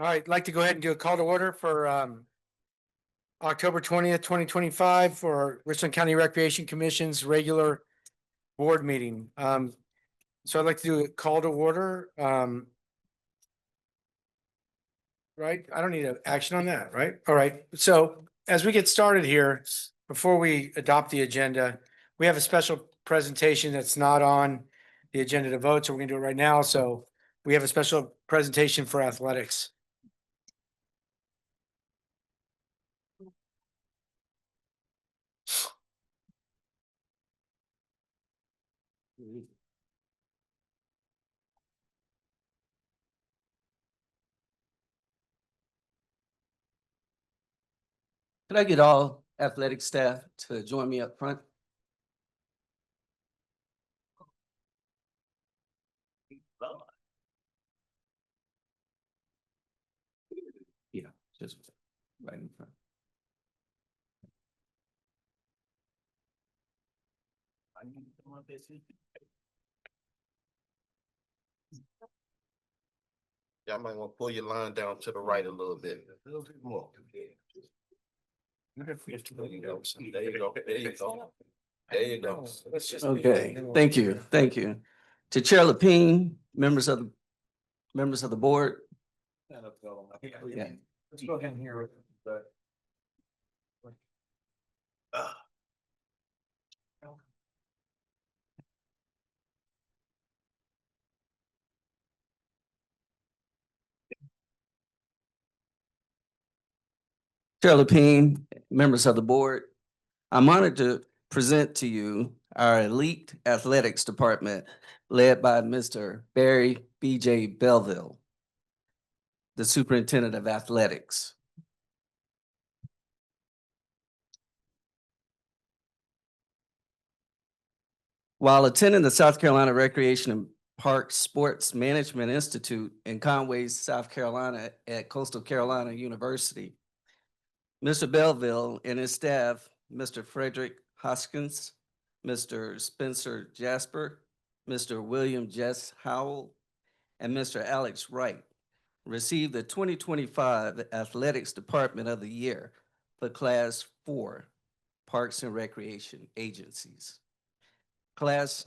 All right, I'd like to go ahead and do a call to order for October 20th, 2025 for Richland County Recreation Commission's regular board meeting. So I'd like to do a call to order. Right, I don't need an action on that, right? All right, so as we get started here, before we adopt the agenda, we have a special presentation that's not on the agenda to vote, so we're gonna do it right now. So we have a special presentation for athletics. Could I get all athletic staff to join me up front? Yeah, just right in front. Y'all might want to pull your line down to the right a little bit. A little bit more. There you go. There you go. There you go. There you go. Okay, thank you, thank you. To Chair Lapine, members of the board. Yeah. Let's go ahead and hear it. Chair Lapine, members of the board, I'm honored to present to you our elite athletics department led by Mr. Barry B.J. Belleville, the superintendent of athletics. While attending the South Carolina Recreation and Park Sports Management Institute in Conway, South Carolina at Coastal Carolina University, Mr. Belleville and his staff, Mr. Frederick Hoskins, Mr. Spencer Jasper, Mr. William Jess Howell, and Mr. Alex Wright, received the 2025 Athletics Department of the Year for Class 4 Parks and Recreation Agencies. Class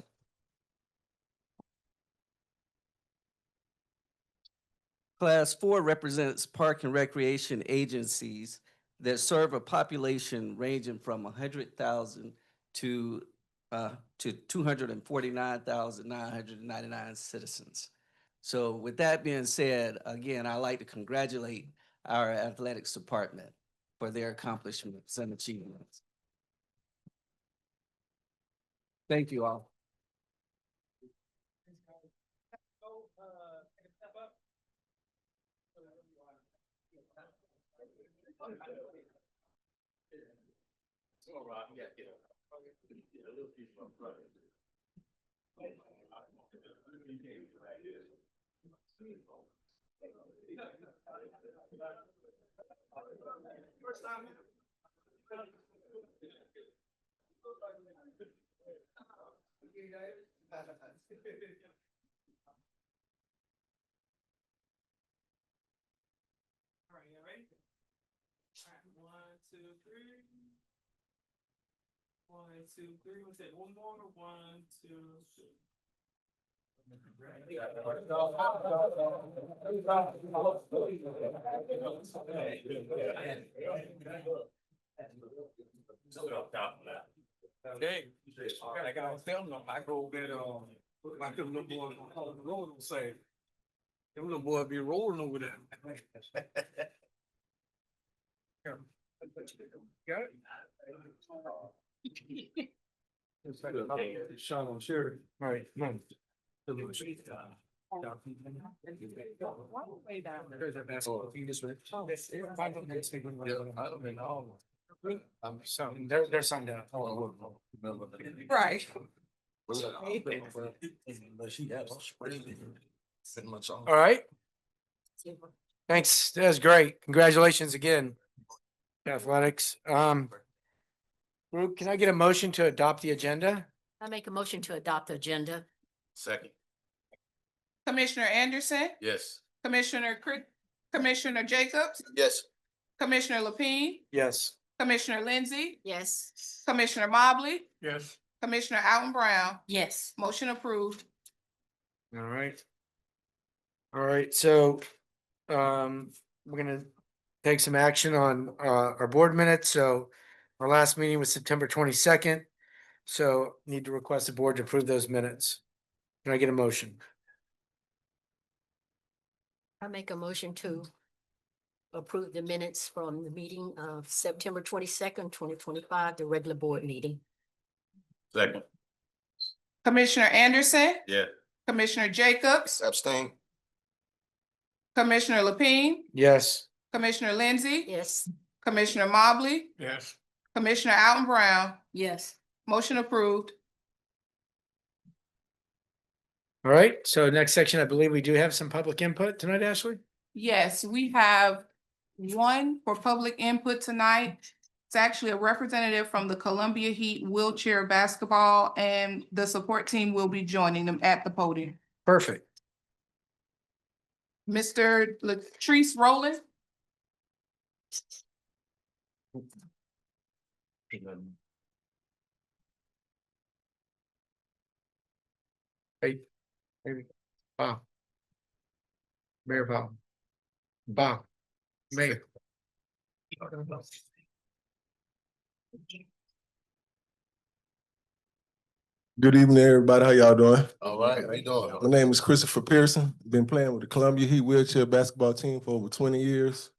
4 represents park and recreation agencies that serve a population ranging from 100,000 to 249,999 citizens. So with that being said, again, I'd like to congratulate our athletics department for their accomplishments and achievements. Thank you all. All right, you ready? All right, 1, 2, 3. 1, 2, 3. What's that? One more. 1, 2, 3. Okay, I got film them. I go get like them little boys on the road and say, them little boy be rolling over there. Got it? It's like Sean, I'm sure. All right, come on. Way down. There's that basketball. You just read. Oh, it's 5 minutes. I don't know. I'm so they're signed out. Right. But she had a spring. Pretty much all. All right. Thanks. That was great. Congratulations again. Athletics. Ruth, can I get a motion to adopt the agenda? I make a motion to adopt the agenda. Second, Commissioner Anderson, yes. Commissioner Commissioner Jacobs, Yes. Commissioner Lapine, Yes. Commissioner Lindsey, Yes. Commissioner Mobley, Yes. Commissioner Alton Brown. Yes. Motion approved. All right. All right, so we're gonna take some action on our board minutes. So our last meeting was September 22nd. So need to request the board to approve those minutes. Can I get a motion? I make a motion to approve the minutes from the meeting of September 22nd, 2025, the regular board meeting. Second. Commissioner Anderson, Yeah. Commissioner Jacobs, Abstain. Commissioner Lapine, Yes. Commissioner Lindsey, Yes. Commissioner Mobley, Yes. Commissioner Alton Brown. Yes. Motion approved. All right, so next section, I believe we do have some public input tonight, Ashley? Yes, we have one for public input tonight. It's actually a representative from the Columbia Heat wheelchair basketball, and the support team will be joining them at the podium. Perfect. Mr. Latrice Rowland. Hey, Bob. Mayor Bob. Bob. Mayor. Good evening, everybody. How y'all doing? All right, how you doing? My name is Christopher Pearson. Been playing with the Columbia Heat wheelchair basketball team for over 20 years.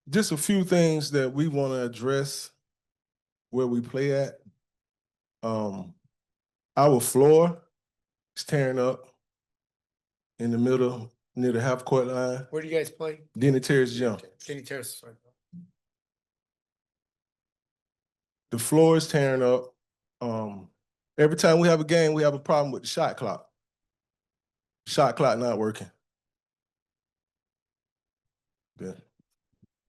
Just a few things that we want to address where we play at. Our floor is tearing up in the middle near the half court line. Where do you guys play? Denny Terrace Gym. Kenny Terrace. Sorry. The floor is tearing up. Every time we have a game, we have a problem with the shot clock. Shot clock not working. Yeah.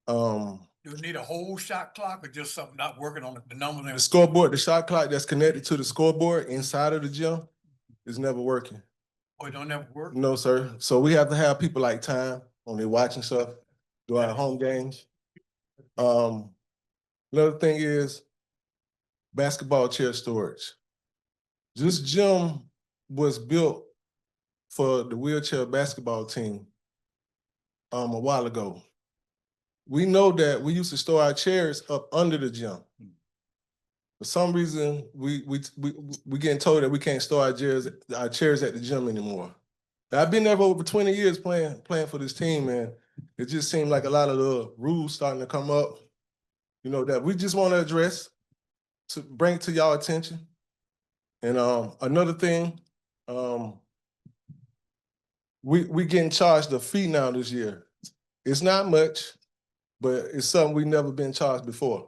Do you need a whole shot clock or just something not working on the number The there? scoreboard, the shot clock that's connected to the scoreboard inside of the gym is never working. Or it don't ever work? No, sir. So we have to have people like time when they're watching stuff, do our home games. Another thing is basketball chair storage. This gym was built for the wheelchair basketball team a while ago. We know that we used to store our chairs up under the gym. For some reason, we getting told that we can't store our chairs at the gym anymore. Now, I've been there for over 20 years playing for this team, and it just seemed like a lot of the rules starting to come up, you know, that we just want to address to bring to y'all attention. And another thing, we getting charged a fee now this year. It's not much, but it's something we've never been charged before.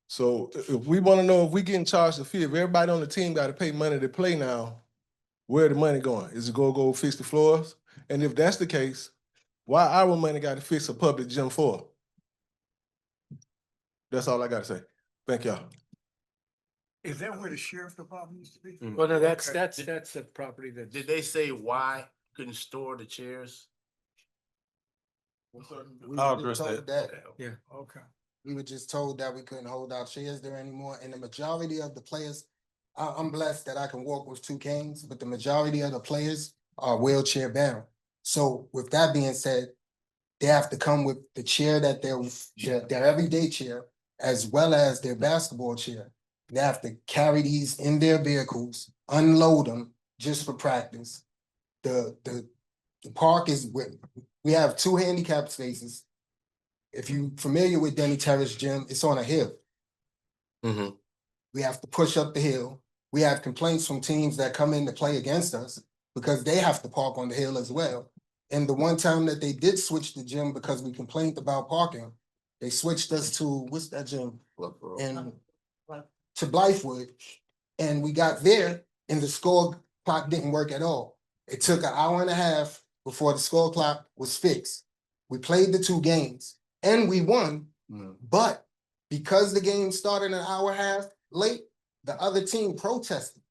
So if we want to know if we getting charged a fee, if everybody on the team got to pay money to play now, where the money going? Is it go fix the floors? And if that's the case, why our money got to fix a public gym for? That's all I got to say. Thank y'all. Is that where the sheriff department used to be? Well, no, that's Okay. the property that. Did they say why couldn't store the chairs? We I'll were address just told that, Okay. we were just told that we couldn't hold our chairs there anymore, and the majority of the players, I'm blessed that I can walk with two canes, but the majority of the players are wheelchair bound. So with that being said, they have to come with the chair that their everyday chair, as well as their basketball chair. They have to carry these in their vehicles, unload them just for practice. The park is we have 2 handicap spaces. If you're familiar with Denny Terrace Gym, it's on a hill. Mm-hmm. We have to push up the hill. We have complaints from teams that come in to play against us because they have to park on the hill as well. And the one time that they did switch the gym because we complained about parking, they switched us to, what's that gym? And to Blythewood. And we got there and the score clock didn't work at all. It took an hour and a half before the score clock was fixed. We played the 2 games and we won, but because the game started an hour and a half late, the other team protested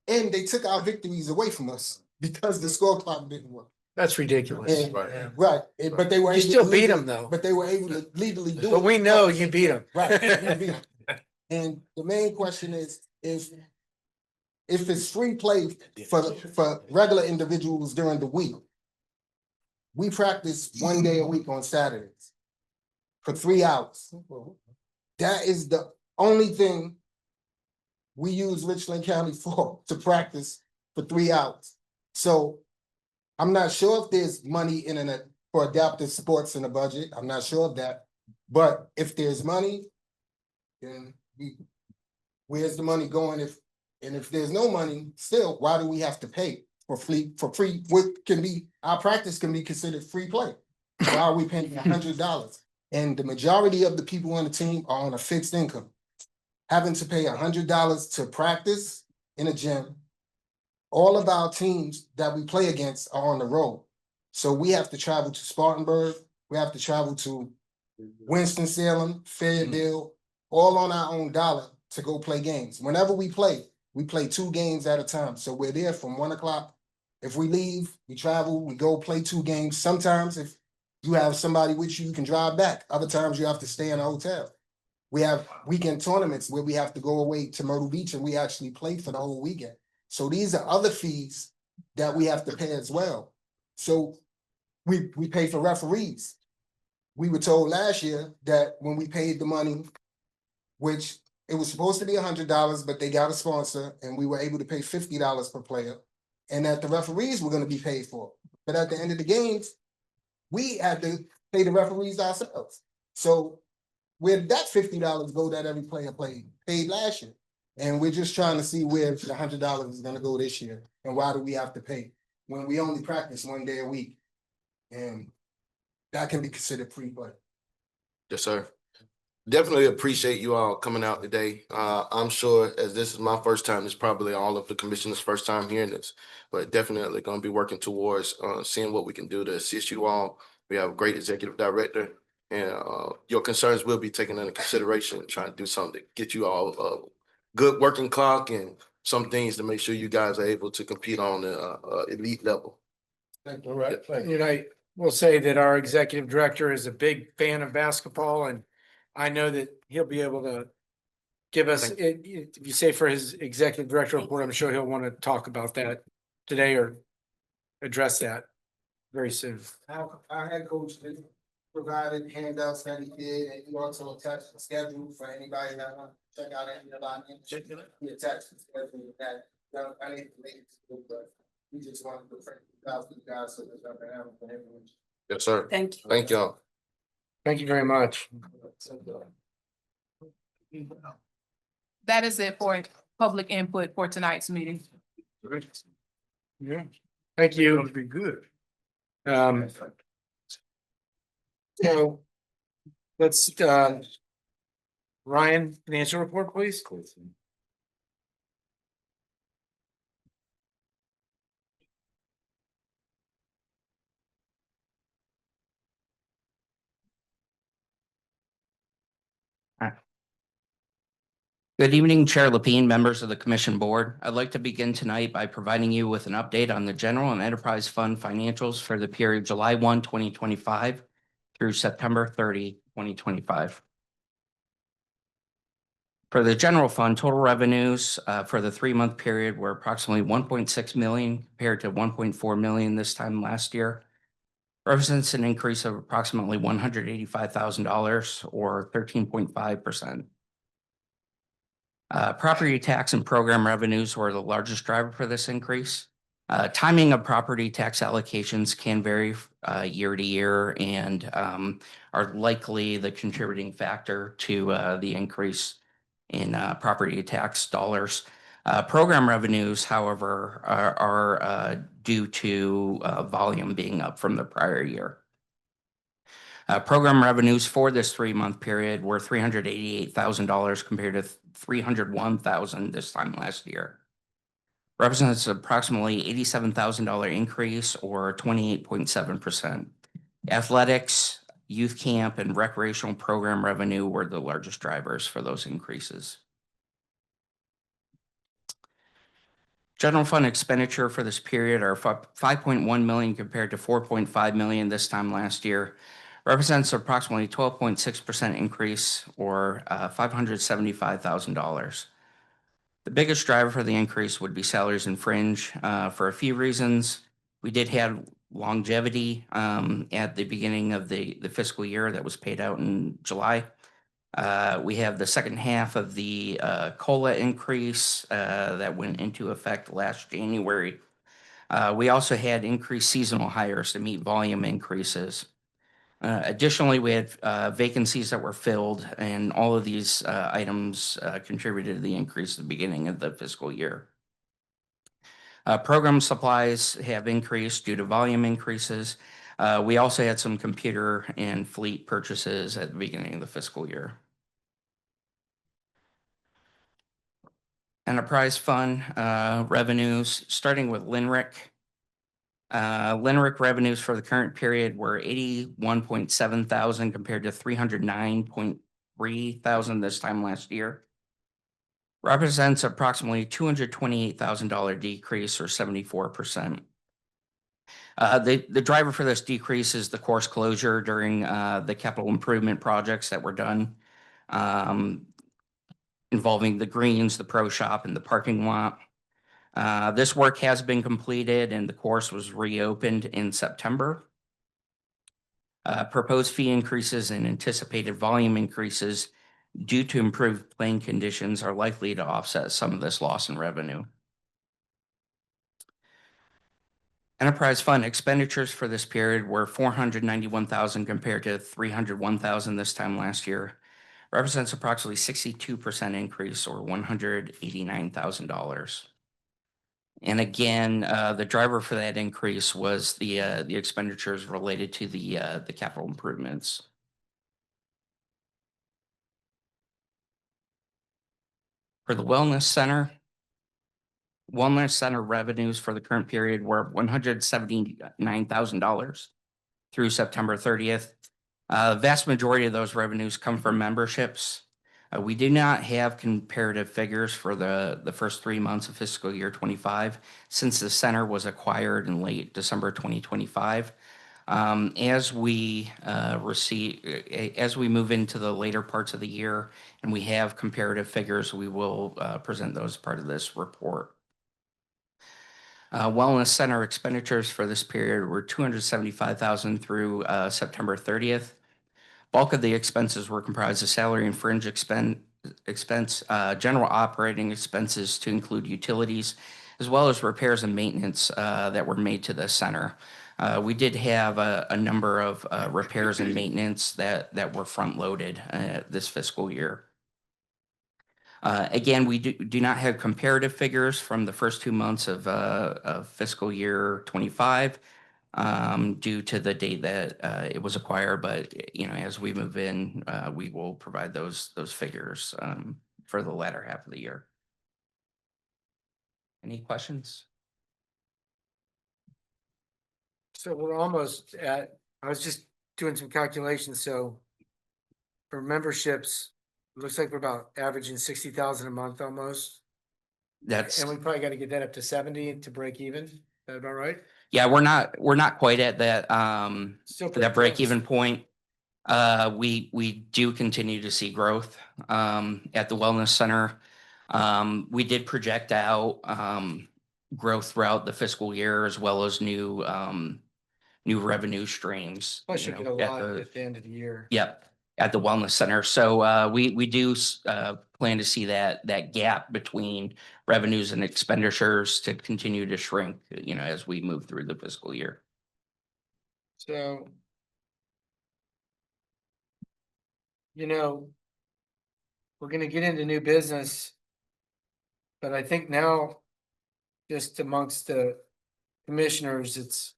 and they took our victories away from us because the score clock didn't work. That's ridiculous. And- Right. Right, but they were. You able still to beat legally- 'em, though. But they were able to legally do it. But we know you beat them. Right. we beat 'em. And the main question is, if it's free play for regular individuals during the week, we practice one day a week on Saturdays for 3 hours. That is the only thing we use Richland County for, to practice for 3 hours. So I'm not sure if there's money in it for adaptive sports in the budget. I'm not sure of that. But if there's money, then where's the money going? And if there's no money, still, why do we have to pay for free, what can be, our practice can be considered free play? Why are we paying $100? And the majority of the people on the team are on a fixed income. Having to pay $100 to practice in a gym. All of our teams that we play against are on the road. So we have to travel to Spartanburg, we have to travel to Winston-Salem, Fayetteville, all on our own dollar to go play games. Whenever we play 2 games at a time. So we're there from 1 o'clock. If we leave, we travel, we go play 2 games. Sometimes if you have somebody with you, you can drive back. Other times you have to stay in a hotel. We have weekend tournaments where we have to go away to Myrtle Beach and we actually play for the whole weekend. So these are other fees that we have to pay as well. So we pay for referees. We were told last year that when we paid the money, which it was supposed to be $100, but they got a sponsor and we were able to pay $50 per player. And that the referees were gonna be paid for. But at the end of the games, we had to pay the referees ourselves. So where did that $50 go that every player paid last year? And we're just trying to see where the $100 is gonna go this year. And why do we have to pay when we only practice 1 day a week? And that can be considered free play. Yes, sir. Definitely appreciate you all coming out today. I'm sure as this is my first time, it's probably all of the commissioners' first time hearing this, but definitely gonna be working towards seeing what we can do to assist you all. We have a great executive director and your concerns will be taken into consideration, trying to do something to get you all a good working clock and some things to make sure you guys are able to compete on the elite level. All right, thank you. And I will say that our executive director is a big fan of basketball, and I know that he'll be able to give us, if you say for his executive director report, I'm sure he'll want to talk about that today or address that very soon. Our head coach provided handouts that he did, and he also attached the schedule for anybody that want to check out any of our. He attached the schedule that, I need to make it, but we just wanted to thank you guys so there's nothing else for everyone. Yes, sir. Thank you. Thank y'all. Thank you very much. That is it for public input for tonight's meeting. Yeah, thank you. Be good. So let's, Ryan, financial report, please. Good evening, Chair Lapine, members of the Commission Board. I'd like to begin tonight by providing you with an update on the General and Enterprise Fund financials for the period July 1, 2025 through September 30, 2025. For the General Fund, total revenues for the 3-month period were approximately 1.6 million compared to 1.4 million this time last year. Represents an increase of approximately $185,000 or 13.5%. Property tax and program revenues were the largest driver for this increase. Timing of property tax allocations can vary year to year and are likely the contributing factor to the increase in property tax dollars. Program revenues, however, are due to volume being up from the prior year. Program revenues for this 3-month period were $388,000 compared to $301,000 this time last year. Represents approximately $87,000 increase or 28.7%. Athletics, youth camp, and recreational program revenue were the largest drivers for those increases. General fund expenditure for this period are 5.1 million compared to 4.5 million this time last year. Represents approximately 12.6% increase or $575,000. The biggest driver for the increase would be salaries and fringe for a few reasons. We did have longevity at the beginning of the fiscal year that was paid out in July. We have the second half of the COLA increase that went into effect last January. We also had increased seasonal hires to meet volume increases. Additionally, we had vacancies that were filled, and all of these items contributed to the increase at the beginning of the fiscal year. Program supplies have increased due to volume increases. We also had some computer and fleet purchases at the beginning of the fiscal year. Enterprise fund revenues, starting with LINRIC. LINRIC revenues for the current period were 81.7 thousand compared to 309.3 thousand this time last year. Represents approximately $228,000 decrease or 74%. The driver for this decrease is the course closure during the capital improvement projects that were done involving the greens, the pro shop, and the parking lot. This work has been completed and the course was reopened in September. Proposed fee increases and anticipated volume increases due to improved playing conditions are likely to offset some of this loss in revenue. Enterprise fund expenditures for this period were 491,000 compared to 301,000 this time last year. Represents approximately 62% increase or $189,000. And again, the driver for that increase was the expenditures related to the capital improvements. For the Wellness Center revenues for the current period were $179,000 through September 30th. Vast majority of those revenues come from memberships. We do not have comparative figures for the first 3 months of fiscal year 25 since the center was acquired in late December 2025. As we move into the later parts of the year and we have comparative figures, we will present those as part of this report. Wellness Center expenditures for this period were 275,000 through September 30th. Bulk of the expenses were comprised of salary and fringe expense, general operating expenses to include utilities, as well as repairs and maintenance that were made to the center. We did have a number of repairs and maintenance that were front-loaded this fiscal year. Again, we do not have comparative figures from the first 2 months of fiscal year 25 due to the date that it was acquired. But as we move in, we will provide those figures for the latter half of the year. Any questions? So we're almost at, I was just doing some calculations, so for memberships, it looks like we're about averaging 60,000 a month almost. That's And we probably gotta get that up to 70 to break even. Is that about right? yeah. We're not quite at that Still pretty that break close. even point. We do continue to see growth at the Wellness Center. We did project out growth throughout the fiscal year as well as new revenue streams. Plus you you get know, a at lot the- at the end of the year. Yep, at the Wellness Center. So we do plan to see that gap between revenues and expenditures to continue to shrink, as we move through the fiscal year. So, we're gonna get into new business. But I think now, just amongst the commissioners,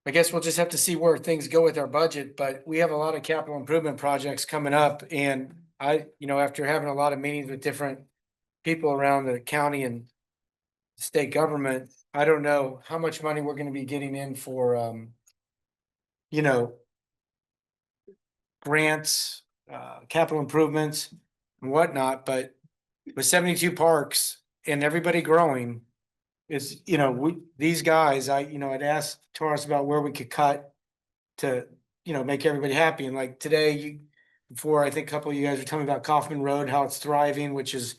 I guess we'll just have to see where things go with our budget, but we have a lot of capital improvement projects coming up. And after having a lot of meetings with different people around the county and state government, I don't know how much money we're gonna be getting in for, grants, capital improvements and whatnot, but with 72 parks and everybody growing is, these guys, I'd asked Taurus about where we could cut to, make everybody happy. And like today, before, I think a couple of you guys were telling me about Kaufman Road, how it's thriving, which is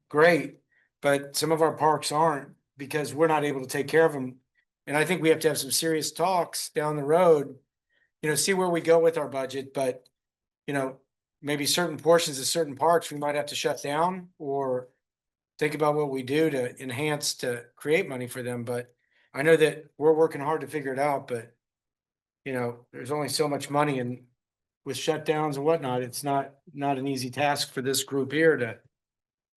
great. But some of our parks aren't because we're not able to take care of them. And I think we have to have some serious talks down the road, see where we go with our budget, but, maybe certain portions of certain parks, we might have to shut down or think about what we do to enhance, to create money for them. But I know that we're working hard to figure it out, but there's only so much money, and with shutdowns and whatnot, it's not an easy task for this group here to,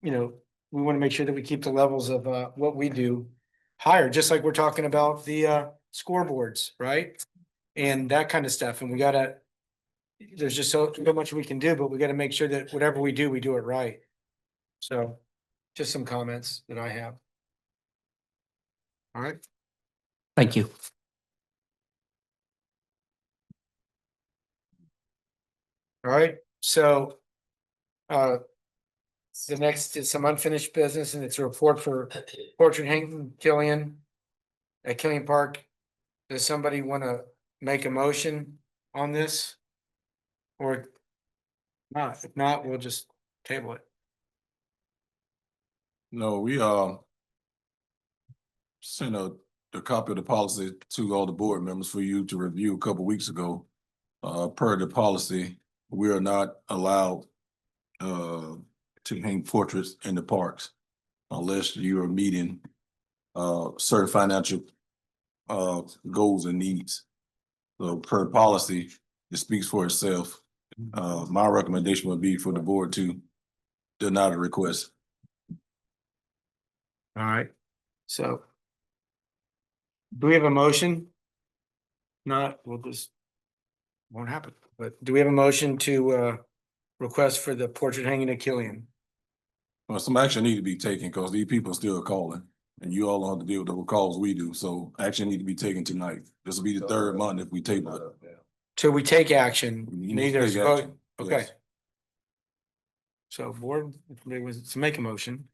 we want to make sure that we keep the levels of what we do higher, just like we're talking about the scoreboards, right? And that kind of stuff. And there's just so much we can do, but we got to make sure that whatever we do it right. So just some comments that I have. All right. Thank you. All right, so the next is some unfinished business, and it's a report for portrait hanging Killian at Killian Park. Does somebody want to make a motion on this? Or not? If not, we'll just table it. No, we sent a copy of the policy to all the board members for you to review a couple weeks ago. Per the policy, we are not allowed to hang portraits in the parks unless you are meeting certain financial goals and needs. So per policy, it speaks for itself. My recommendation would be for the board to deny the request. All right, so. Do we have a motion? Not, we'll just. Won't happen, but do we have a motion to request for the portrait hanging at Killian? Well, some action need to be taken because these people are still calling and you all don't have to deal with the calls we do. So action need to be taken tonight. This will be the third month if we table it. So we take action, We need to neither take vote, action, okay. yes. So board, if there was to make a motion,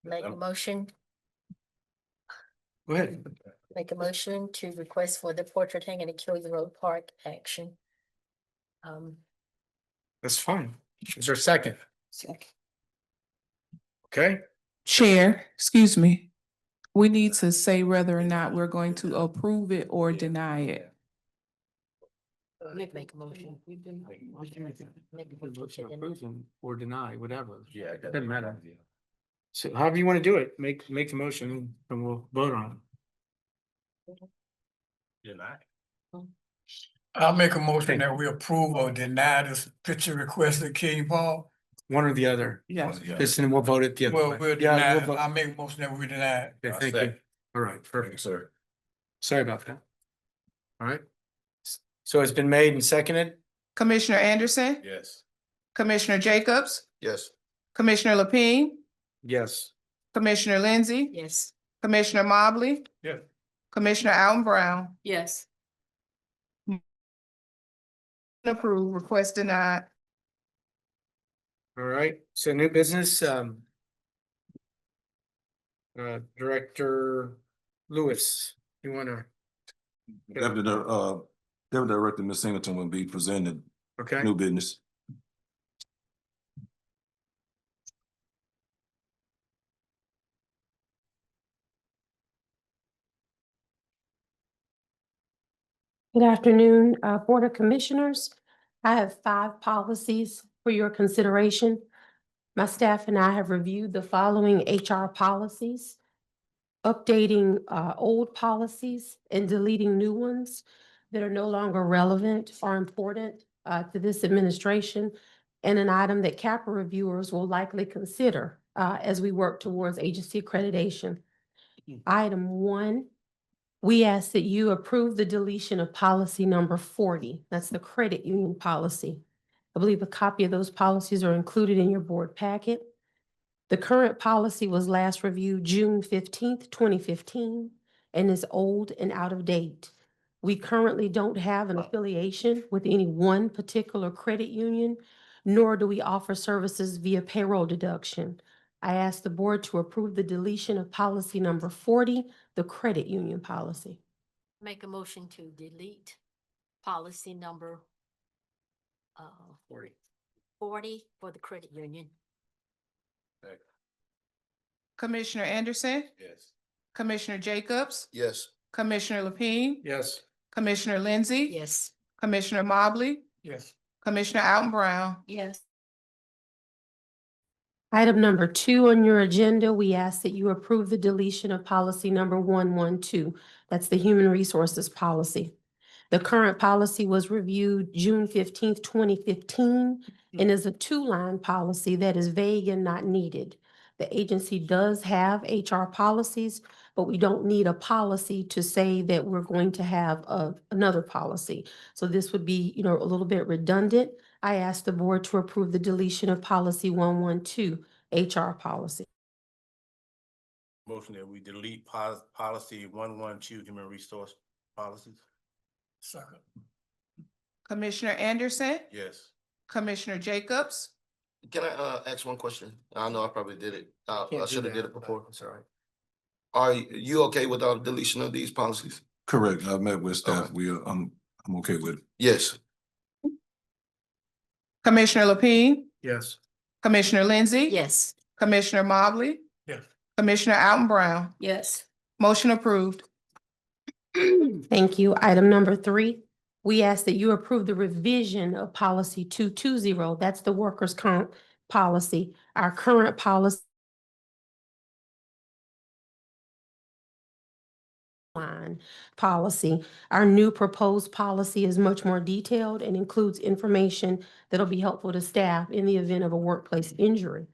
Make a motion, go ahead. make a motion to request for the portrait hanging at Killian Road Park action. That's fine. Is there a second? Okay, Chair, excuse me. We need to say whether or not we're going to approve it or deny it. Make a motion. or deny, whatever. Yeah. Doesn't matter. So however you want to do it, make the motion and we'll vote on it. I'll make a motion that we approve or deny this picture request at King Paul. One or the other. Yes. This and we'll vote it the other Well, way. we'll Yeah, deny, we'll it. vote. I'll make a motion that we deny. it. Okay, thank you. All right, perfect. sir. Sorry about that. All right. So it's been made and seconded? Commissioner Anderson, Yes. Commissioner Jacobs, Yes. Commissioner Lapine, Yes. Commissioner Lindsey, Yes. Commissioner Mobley. Yeah. Commissioner Allen Brown. Yes. Approved, request denied. All right, so new business, Director Lewis, you wanna, Deputy Director Ms. Singleton will be presented okay? new business. Good afternoon, Board of Commissioners. I have 5 policies for your consideration. My staff and I have reviewed the following HR policies, updating old policies and deleting new ones that are no longer relevant or important to this administration, and an item that CAPA reviewers will likely consider as we work towards agency accreditation. Item 1. We ask that you approve the deletion of policy number 40. That's the credit union policy. I believe a copy of those policies are included in your board packet. The current policy was last reviewed June 15th, 2015, and is old and out of date. We currently don't have an affiliation with any one particular credit union, nor do we offer services via payroll deduction. I ask the board to approve the deletion of policy number 40, the credit union policy. Make a motion to delete policy number 40 for the credit union. Commissioner Anderson, Yes. Commissioner Jacobs, Yes. Commissioner Lapine, Yes. Commissioner Lindsey. Yes. Commissioner Mobley, Yes. Commissioner Alton Brown. Yes. Item number 2 on your agenda, we ask that you approve the deletion of policy number 112. That's the human resources policy. The current policy was reviewed June 15th, 2015, and is a 2-line policy that is vague and not needed. The agency does have HR policies, but we don't need a policy to say that we're going to have another policy. So this would be, a little bit redundant. I ask the board to approve the deletion of policy 112, HR policy. Motion that we delete policy 112, human resource policies. Second. Commissioner Anderson, Yes. Commissioner Jacobs, Can I ask one question? I know I probably did it. I Can't do should have did that, it but before. it's all right. Are you okay with our deletion of these policies? Correct. I met with staff. Okay. I'm okay with it. Yes. Commissioner Lapine, Yes. Commissioner Lindsey. Yes. Commissioner Mobley, Yes. Commissioner Alton Brown. Yes. Motion approved. Thank you. Item number 3, we ask that you approve the revision of policy 220. That's the workers' comp policy. Our current policy line policy. Our new proposed policy is much more detailed and includes information that'll be helpful to staff in the event of a workplace injury.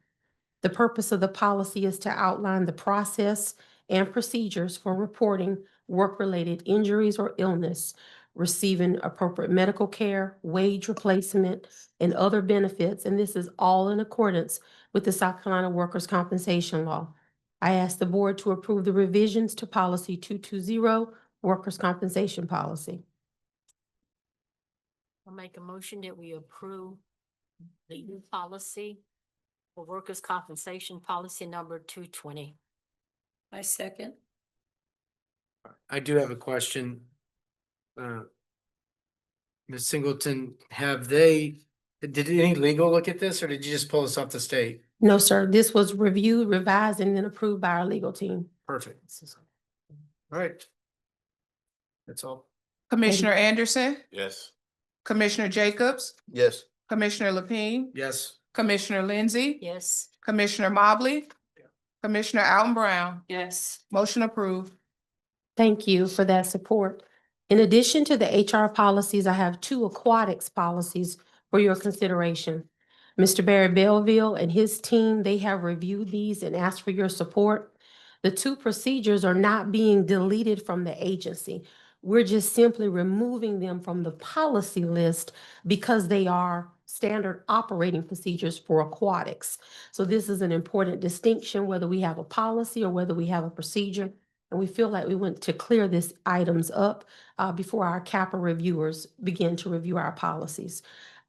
The purpose of the policy is to outline the process and procedures for reporting work-related injuries or illness, receiving appropriate medical care, wage replacement, and other benefits, and this is all in accordance with the South Carolina Workers' Compensation Law. I ask the board to approve the revisions to policy 220, workers' compensation policy. I'll make a motion that we approve the new policy for workers' compensation policy number 220. I second. I do have a question. Ms. Singleton, did any legal look at this, or did you just pull this off the state? No, sir, this was reviewed, revised, and then approved by our legal team. Perfect. All right. That's all. Commissioner Anderson, Yes. Commissioner Jacobs, Yes. Commissioner Lapine, Yes. Commissioner Lindsey, Yes. Commissioner Mobley, Commissioner Alton Brown. Yes. Motion approved. Thank you for that support. In addition to the HR policies, I have 2 aquatics policies for your consideration. Mr. Barry Belleville and his team, they have reviewed these and asked for your support. The 2 procedures are not being deleted from the agency. We're just simply removing them from the policy list because they are standard operating procedures for aquatics. So this is an important distinction, whether we have a policy or whether we have a procedure. And we feel like we want to clear these items up before our CAPA reviewers begin to review our policies.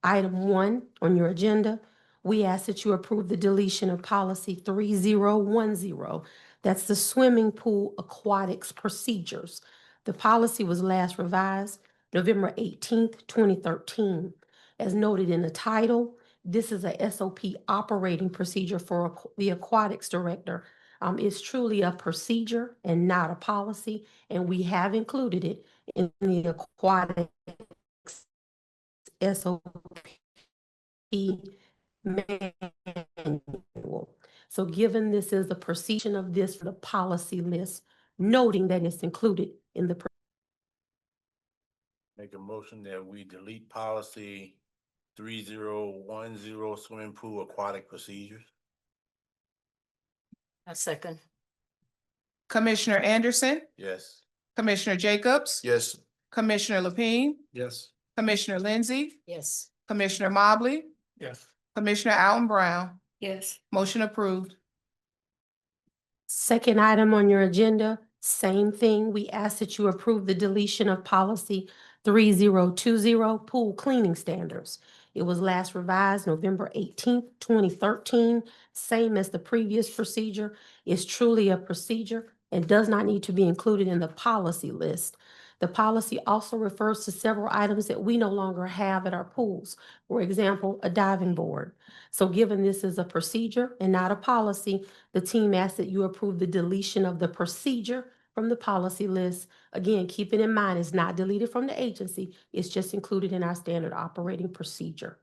Item 1 on your agenda, we ask that you approve the deletion of policy 3010. That's the swimming pool aquatics procedures. The policy was last revised November 18th, 2013. As noted in the title, this is a SOP operating procedure for the aquatics director. It's truly a procedure and not a policy, and we have included it in the aquatics SOP manual. So given this is a procedure of this, the policy list, noting that it's included in the. Make a motion that we delete policy 3010, swimming pool aquatic procedures. I second. Commissioner Anderson, Yes. Commissioner Jacobs, Yes. Commissioner Lapine, Yes. Commissioner Lindsey, Yes. Commissioner Mobley, Yes. Commissioner Alton Brown. Yes. Motion approved. Second item on your agenda, same thing. We ask that you approve the deletion of policy 3020, pool cleaning standards. It was last revised November 18th, 2013, same as the previous procedure. It's truly a procedure and does not need to be included in the policy list. The policy also refers to several items that we no longer have at our pools. For example, a diving board. So given this is a procedure and not a policy, the team asks that you approve the deletion of the procedure from the policy list. Again, keeping in mind, it's not deleted from the agency. It's just included in our standard operating procedure.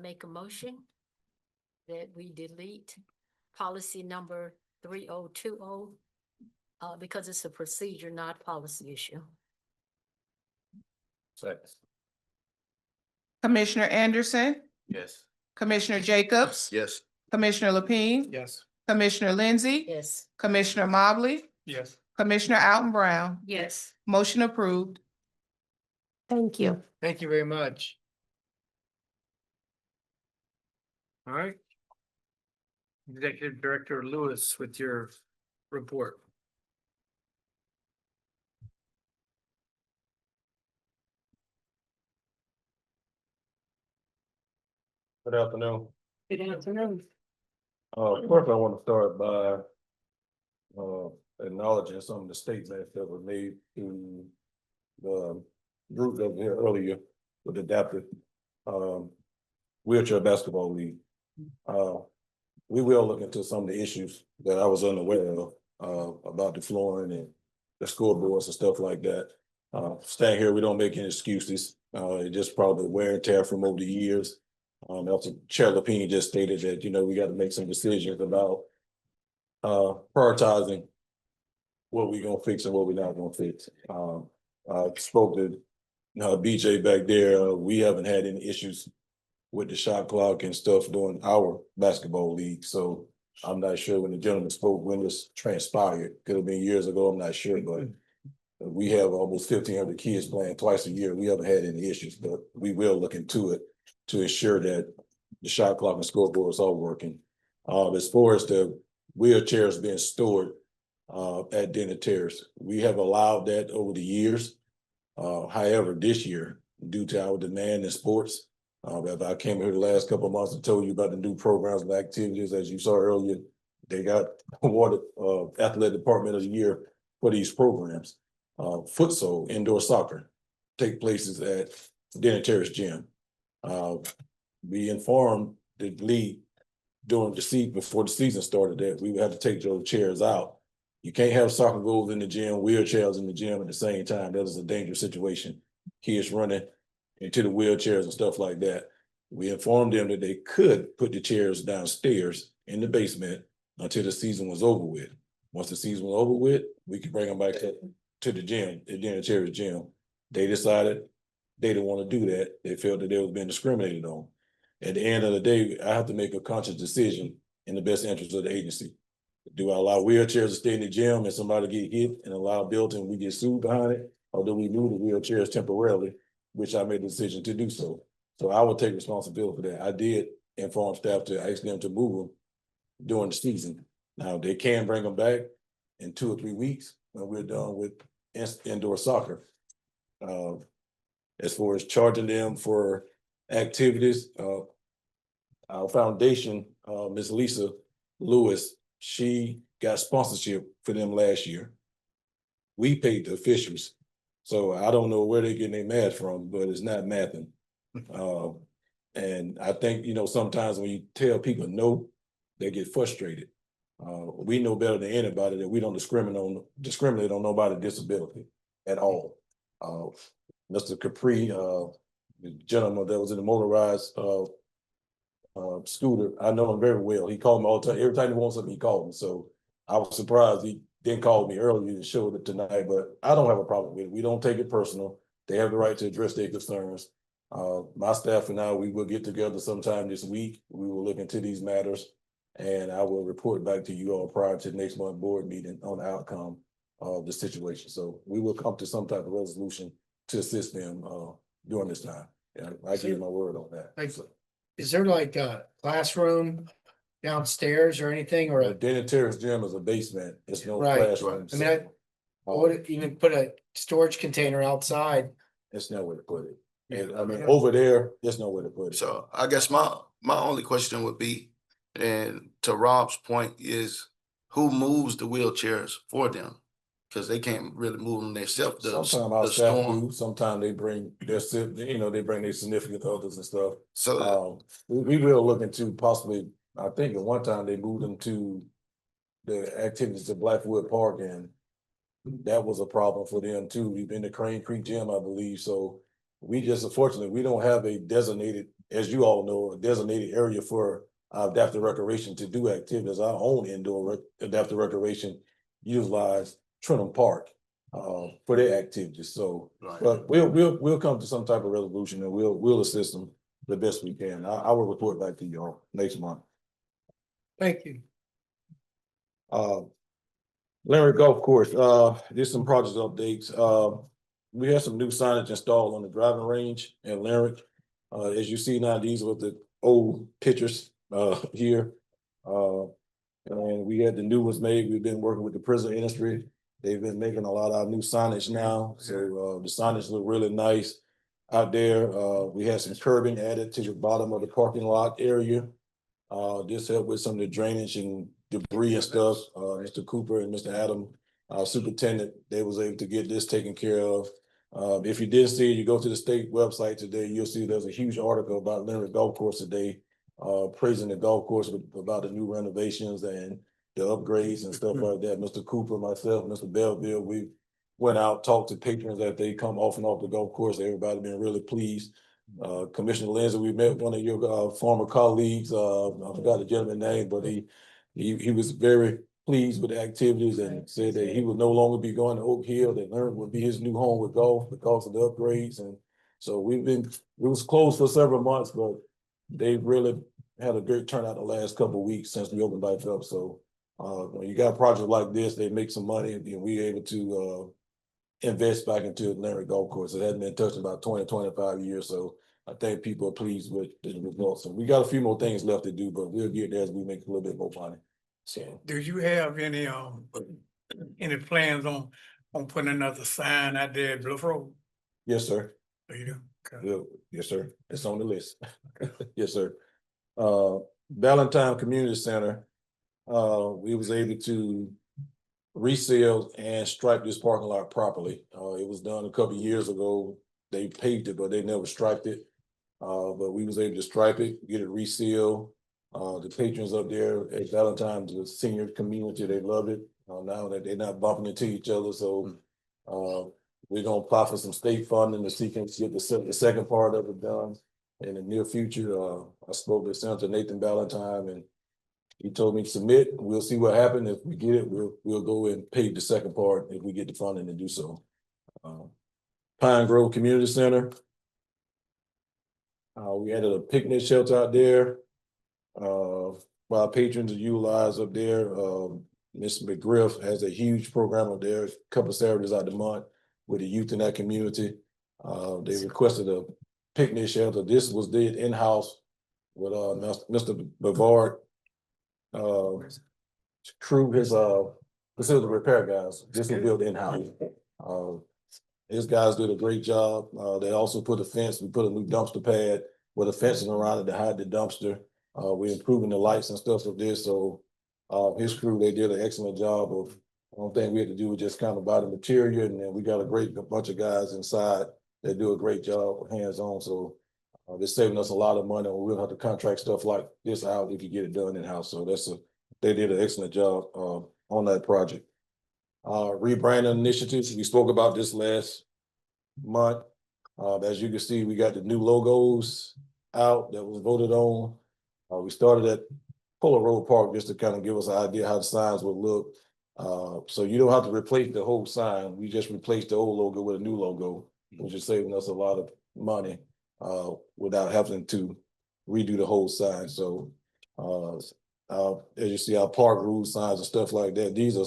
Make a motion that we delete policy number 3020 because it's a procedure, not policy issue. Second. Commissioner Anderson, Yes. Commissioner Jacobs, Yes. Commissioner Lapine, Yes. Commissioner Lindsey, Yes. Commissioner Mobley, Yes. Commissioner Alton Brown. Yes. Motion approved. Thank you. Thank you very much. All right. Executive Director Lewis with your report. Good afternoon. Good afternoon. First I want to start by acknowledging some of the statements that were made to the group that was here earlier with adaptive wheelchair basketball league. We will look into some of the issues that I was unaware of about the flooring and the scoreboards and stuff like that. Staying here, we don't make any excuses. It just probably wear and tear from over the years. Also, Chair Lapine just stated that, you know, we got to make some decisions about prioritizing what we're gonna fix and what we're not gonna fix. I spoke to BJ back there. We haven't had any issues with the shot clock and stuff during our basketball league. So I'm not sure when the gentleman spoke when this transpired. Could have been years ago, I'm not sure, but we have almost 1,500 kids playing twice a year. We haven't had any issues, but we will look into it to ensure that the shot clock and scoreboards are working. As far as the wheelchairs being stored at Denner Terrace, we have allowed that over the years. However, this year, due to our demand in sports, I came here the last couple of months and told you about the new programs and activities, as you saw earlier, they got awarded Athletic Department of the Year for these programs. Futsal, indoor soccer, take places at Denner Terrace Gym. We informed the league during the season, before the season started, that we would have to take those chairs out. You can't have soccer goals in the gym, wheelchairs in the gym at the same time. That is a dangerous situation. Kids running into the wheelchairs and stuff like that. We informed them that they could put the chairs downstairs in the basement until the season was over with. Once the season was over with, we could bring them back to the gym, the Denner Terrace Gym. They decided they didn't want to do that. They felt that they was being discriminated on. At the end of the day, I have to make a conscious decision in the best interest of the agency. Do I allow wheelchairs to stay in the gym and somebody get hit and allow built and we get sued behind it? Or do we move the wheelchairs temporarily, which I made the decision to do so. So I will take responsibility for that. I did inform staff to ask them to move them during the season. Now, they can bring them back in 2 or 3 weeks when we're done with indoor soccer. As far as charging them for activities, our foundation, Ms. Lisa Lewis, she got sponsorship for them last year. We paid the officials. So I don't know where they're getting their math from, but it's not mathing. And I think, you know, sometimes when you tell people no, they get frustrated. We know better than anybody that we don't discriminate on nobody's disability at all. Mr. Capri, the gentleman that was in the motorized scooter, I know him very well. He called me all the time. Every time he wants something, he called me. So I was surprised he didn't call me earlier and showed it tonight, but I don't have a problem with it. We don't take it personal. They have the right to address their concerns. My staff and I, we will get together sometime this week. We will look into these matters and I will report back to you all prior to the next month board meeting on the outcome of the situation. So we will come to some type of resolution to assist them during this time. And I give you my word on that. Excellent. Is there like a classroom downstairs or anything, or The Denner Terrace Gym is a basement. It's no Right. classroom. I mean, I would even put a storage container outside it's nowhere to put it. And I mean, over there, there's nowhere to put it. So I guess my only question would be, and to Rob's point is, who moves the wheelchairs for them? Cause they can't really move them themselves. Sometimes our staff do, sometimes they bring their, they bring their significant others and stuff. So, We will look into possibly, I think at one time they moved them to the activities at Blackwood Park, and that was a problem for them too. We've been to Crane Creek Gym, I believe, so we just, unfortunately, we don't have a designated, as you all know, a designated area for adaptive recreation to do activities. Our own indoor adaptive recreation utilize Trenton Park for their activities. So, right. but we'll come to some type of resolution, and we'll assist them the best we can. I will report back to y'all next month. Thank you. Larry Golf Course, there's some project updates. We had some new signage installed on the driving range at Lyric. As you see now, these were the old pictures here. And we had the new ones made. We've been working with the prison industry. They've been making a lot of our new signage now. So the signage look really nice out there. We had some curbing added to the bottom of the parking lot area. This helped with some of the drainage and debris and stuff. Mr. Cooper and Mr. Adam, our superintendent, they was able to get this taken care of. If you did see it, you go to the state website today, you'll see there's a huge article about Leonard Golf Course today, praising the golf course about the new renovations and the upgrades and stuff like that. Mr. Cooper, myself, Mr. Belleville, we went out, talked to patrons that they come off and off the golf course. Everybody been really pleased. Commissioner Lindsay, we met one of your former colleagues. I forgot the gentleman's name, but he was very pleased with the activities and said that he would no longer be going to Oak Hill, that Leonard would be his new home with golf because of the upgrades. And so it was closed for several months, but they really had a great turnout the last couple of weeks since we opened back up. So when you got a project like this, they make some money, and we're able to invest back into Leonard Golf Course. It hasn't been touched in about 20-25 years. So I think people are pleased with the results. And we got a few more things left to do, but we'll get there as we make a little bit more money. So Do you have any plans on putting another sign out there at Bluff Road? yes, sir. Oh, you do? Okay. Yeah, yes, sir. It's on the list. Yes, sir. Valentine Community Center, we was able to reseal and stripe this parking lot properly. It was done a couple of years ago. They paved it, but they never striped it. But we was able to stripe it, get it resealed. The patrons up there at Valentine, the senior community, they love it. Now that they're not bumping into each other, so we're gonna apply for some state funding to see if we can get the second part of it done in the near future. I spoke with Senator Nathan Valentine, and he told me to submit. We'll see what happens. If we get it, we'll go and pay the second part if we get the funding to do so. Pine Grove Community Center. We added a picnic shelter out there. For our patrons to utilize up there. Ms. McGriff has a huge program up there, a couple of Saturdays out the month with the youth in that community. They requested a picnic shelter. This was did in-house with Mr. Bavard. Crew, his facility repair guys. This was built in-house. His guys did a great job. They also put a fence. We put a new dumpster pad with a fencing around it to hide the dumpster. We're improving the lights and stuff of this. So his crew, they did an excellent job of, the only thing we had to do was just kind of buy the material, and then we got a bunch of guys inside that do a great job hands-on. So they're saving us a lot of money, and we'll have to contract stuff like this out if you get it done in-house. So they did an excellent job on that project. Rebranding initiatives, we spoke about this last month. As you can see, we got the new logos out that was voted on. We started at Polo Road Park just to kind of give us an idea how the signs would look. So you don't have to replace the whole sign. We just replaced the old logo with a new logo, which is saving us a lot of money without having to redo the whole sign. So as you see, our park rules signs and stuff like that, these are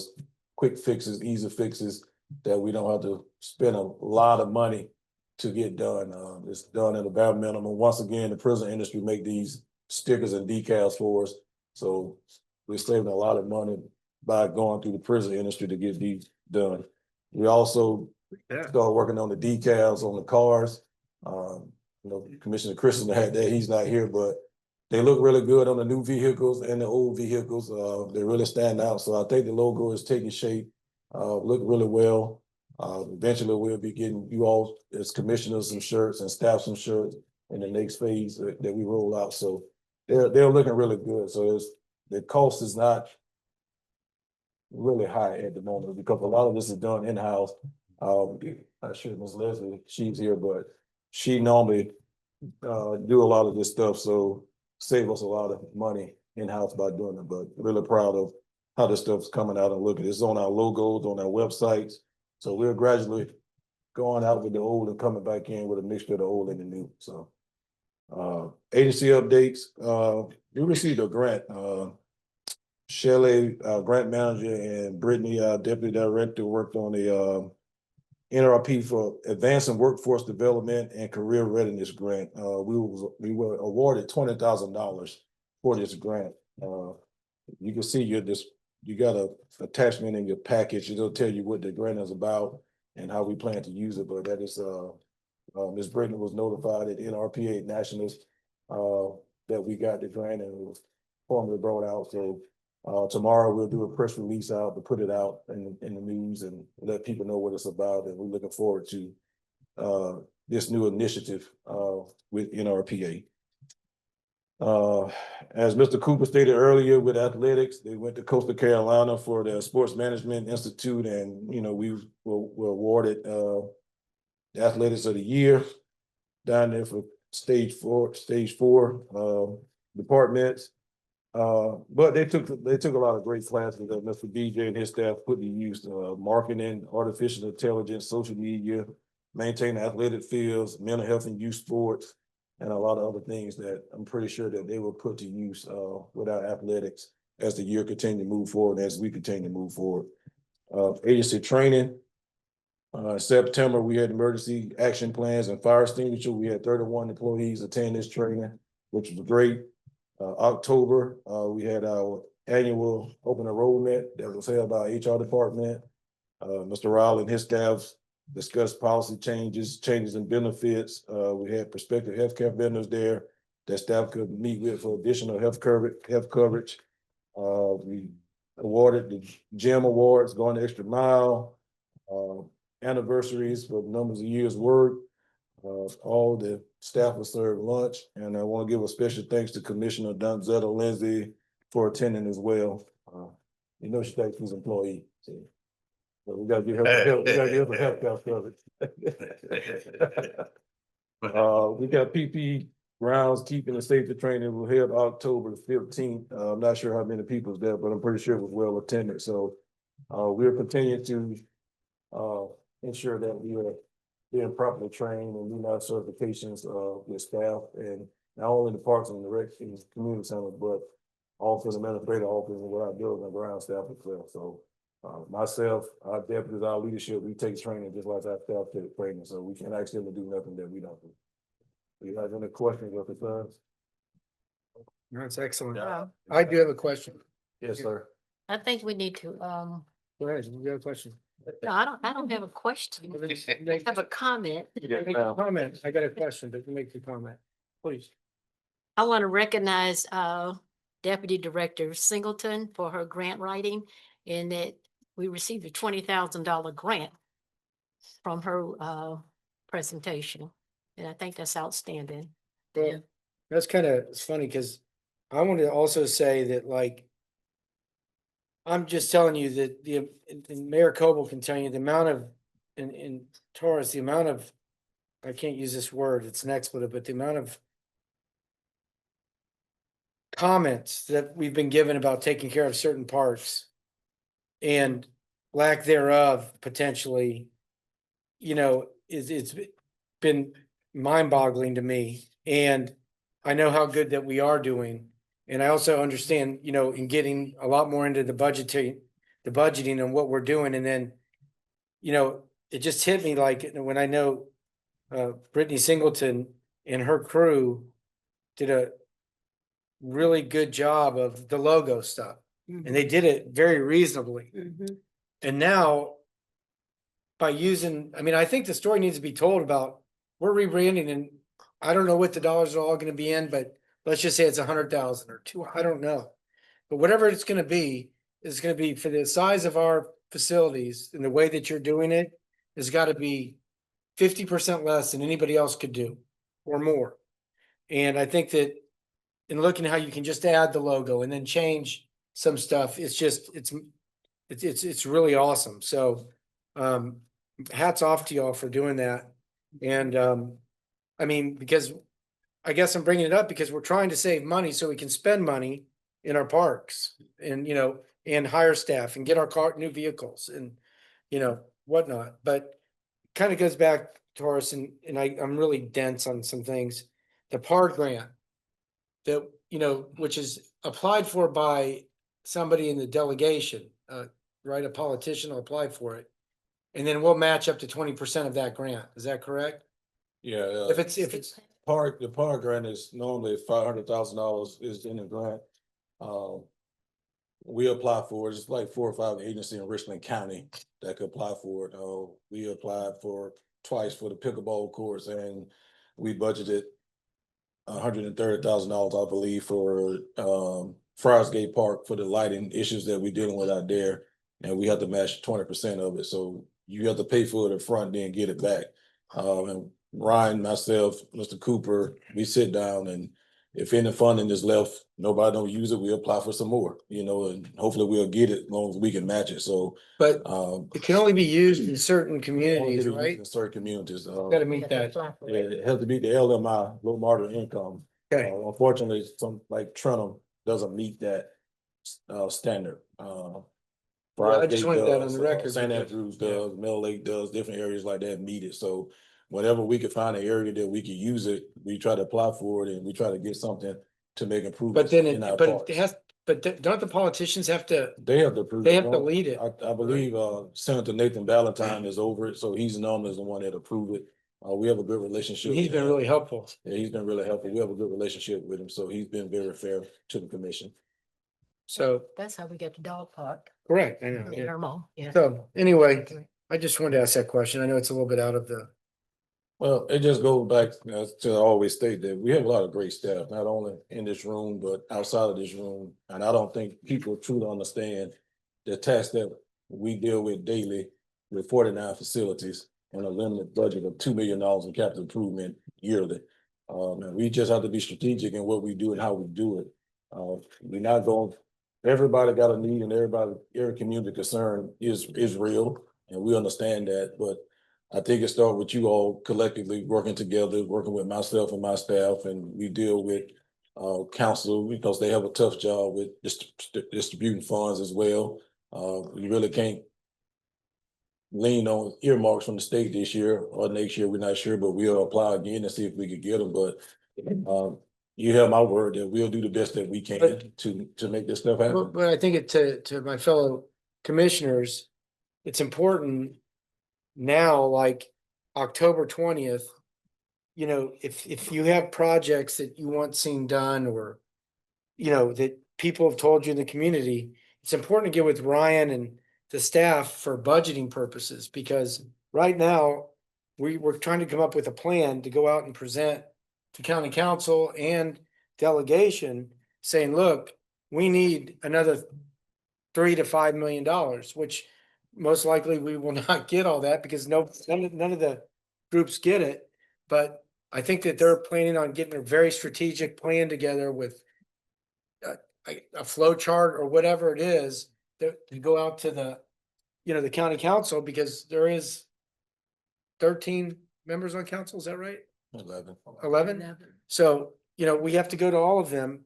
quick fixes, easy fixes that we don't have to spend a lot of money to get done. It's done at a bare minimum. Once again, the prison industry make these stickers and decals for us. So we're saving a lot of money by going through the prison industry to get these done. We also Start working on the decals on the cars. Commissioner Christian had that, he's not here, but they look really good on the new vehicles and the old vehicles. They really stand out. So I think the logo is taking shape, look really well. Eventually we'll be getting you all as commissioners some shirts and staff some shirts in the next phase that we roll out. So they're looking really good. So the cost is not really high at the moment because a lot of this is done in-house. I'm sure Ms. Leslie, she's here, but she normally do a lot of this stuff, so save us a lot of money in-house by doing it, but really proud of how this stuff's coming out and looking. It's on our logos, on our websites. So we're gradually going out with the old and coming back in with a mixture of the old and the new. So agency updates, we received a grant. Shelley, our grant manager, and Brittany, our deputy director, worked on the NRP for Advancing Workforce Development and Career Readiness Grant. We were awarded $20,000 for this grant. You can see you got a attachment in your package. It'll tell you what the grant is about and how we plan to use it. But that is Ms. Brittany was notified at NRPA Nationals that we got the grant and it was formally brought out. So tomorrow we'll do a press release out to put it out in the news and let people know what it's about. And we're looking forward to this new initiative with NRPA. As Mr. Cooper stated earlier with athletics, they went to Coastal Carolina for the Sports Management Institute, and we were awarded the Athletics of the Year down there for stage four departments. But they took a lot of great classes that Mr. BJ and his staff put to use, marketing, artificial intelligence, social media, maintaining athletic fields, mental health and youth sports, and a lot of other things that I'm pretty sure that they will put to use with our athletics as the year continue to move forward, as we continue to move forward. Agency training. September, we had emergency action plans and fire extinguisher. We had 31 employees attend this training, which was great. October, we had our annual open enrollment that was held by our HR department. Mr. Rowley and his staff discussed policy changes in benefits. We had prospective healthcare vendors there that staff could meet with for additional health coverage. We awarded the GEM awards, going the extra mile, anniversaries for numbers of years work. All the staff will serve lunch, and I want to give a special thanks to Commissioner Donzetta Lindsay for attending as well. She thanks his employee. So we gotta give her health coverage. We got PP rounds keeping the safety training. We'll held October 15th. I'm not sure how many people was there, but I'm pretty sure it was well attended. So we'll continue to ensure that we are being properly trained and doing our certifications with staff, and not only the Parks and the Rec and Community Center, but office, administrative office, and what I do and ground staff as well. So myself, our deputies, our leadership, we take training just like our staff take training. So we can ask them to do nothing that we don't do. Do you have any questions or concerns? No, it's excellent. Yeah. I do have a question. Yes, sir. I think we need to, Go ahead, you got a question? no, I don't have a question. I have a comment. Make a comment. I got a question, but you make the comment, please. I want to recognize Deputy Director Singleton for her grant writing, and that we received a $20,000 grant from her presentation. And I think that's outstanding. That That's it's funny because I want to also say that, like, I'm just telling you that and Mayor Coble can tell you the amount of, in Taurus, the amount of, I can't use this word, it's an expletive, but the amount of comments that we've been given about taking care of certain parks and lack thereof potentially, it's been mind-boggling to me. And I know how good that we are doing. And I also understand, in getting a lot more into the budgeting and what we're doing. And then, it just hit me like when I know Brittany Singleton and her crew did a really good job of the logo stuff. And they did it very reasonably. And now by using, I mean, I think the story needs to be told about, we're rebranding and I don't know what the dollars are all gonna be in, but let's just say it's 100,000 or two, I don't know. But whatever it's gonna be, is gonna be for the size of our facilities and the way that you're doing it, has gotta be 50% less than anybody else could do or more. And I think that in looking at how you can just add the logo and then change some stuff, it's just, it's really awesome. So, hats off to y'all for doing that. And, I mean, because I guess I'm bringing it up because we're trying to save money so we can spend money in our parks and, and hire staff and get our new vehicles and, whatnot. But kind of goes back, Taurus, and I'm really dense on some things. The PARD grant that, which is applied for by somebody in the delegation, right? A politician will apply for it. And then we'll match up to 20% of that grant. Is that correct? Yeah, If it's the park grant is normally $500,000 is in the grant. We apply for it, it's like 4 or 5 agencies in Richland County that could apply for it. We applied for twice for the pickleball courts and we budgeted $130,000, I believe, for Friars Gate Park for the lighting issues that we're dealing with out there. And we have to match 20% of it. So you have to pay for it up front, then get it back. And Ryan, myself, Mr. Cooper, we sit down and if any funding is left, nobody don't use it, we apply for some more, and hopefully we'll get it as long as we can match it. So, but it can only be used in certain communities, in right? certain communities, Gotta meet that. yeah, it has to be the LMI, low moderate income. Okay. Unfortunately, some like Trenton doesn't meet that standard. I just wanted that on the record. St. because- Andrews does, Mill Lake does, different areas like that meet it. So whenever we can find an area that we can use it, we try to apply for it and we try to get something to make But improvements then in our but parks. it has, don't the politicians have to, They have to approve. they it. have to lead it? I believe Senator Nathan Valentine is over it, so he's normally the one that approved it. We have a good relationship. He's with been him. really helpful. Yeah, he's been really helpful. We have a good relationship with him, so he's been very fair to the commission. So, That's how we get the dog park correct, I know, in yeah. Irmo, yeah. So, anyway, I just wanted to ask that question. I know it's a little bit out of the, Well, it just goes back to always state that we have a lot of great staff, not only in this room, but outside of this room. And I don't think people truly understand the task that we deal with daily with 49 facilities and a limited budget of $2 million in capital improvement yearly. And we just have to be strategic in what we do and how we do it. We're not going, everybody got a need and every community concern is real. And we understand that, but I think it started with you all collectively working together, working with myself and my staff, and we deal with council because they have a tough job with distributing funds as well. You really can't lean on earmarks from the state this year or next year, we're not sure, but we'll apply again and see if we could get them. But you have my word that we'll do the best that we can to make this stuff happen. but I think to my fellow commissioners, it's important now, like October 20th, if you have projects that you want seen done or, that people have told you in the community, it's important to get with Ryan and the staff for budgeting purposes, because right now we're trying to come up with a plan to go out and present to county council and delegation saying, look, we need another $3 to $5 million, which most likely we will not get all that because none of the groups get it. But I think that they're planning on getting a very strategic plan together with a flow chart or whatever it is to go out to the county council, because there is 13 members on council. Is that right? 11. So, we have to go to all of them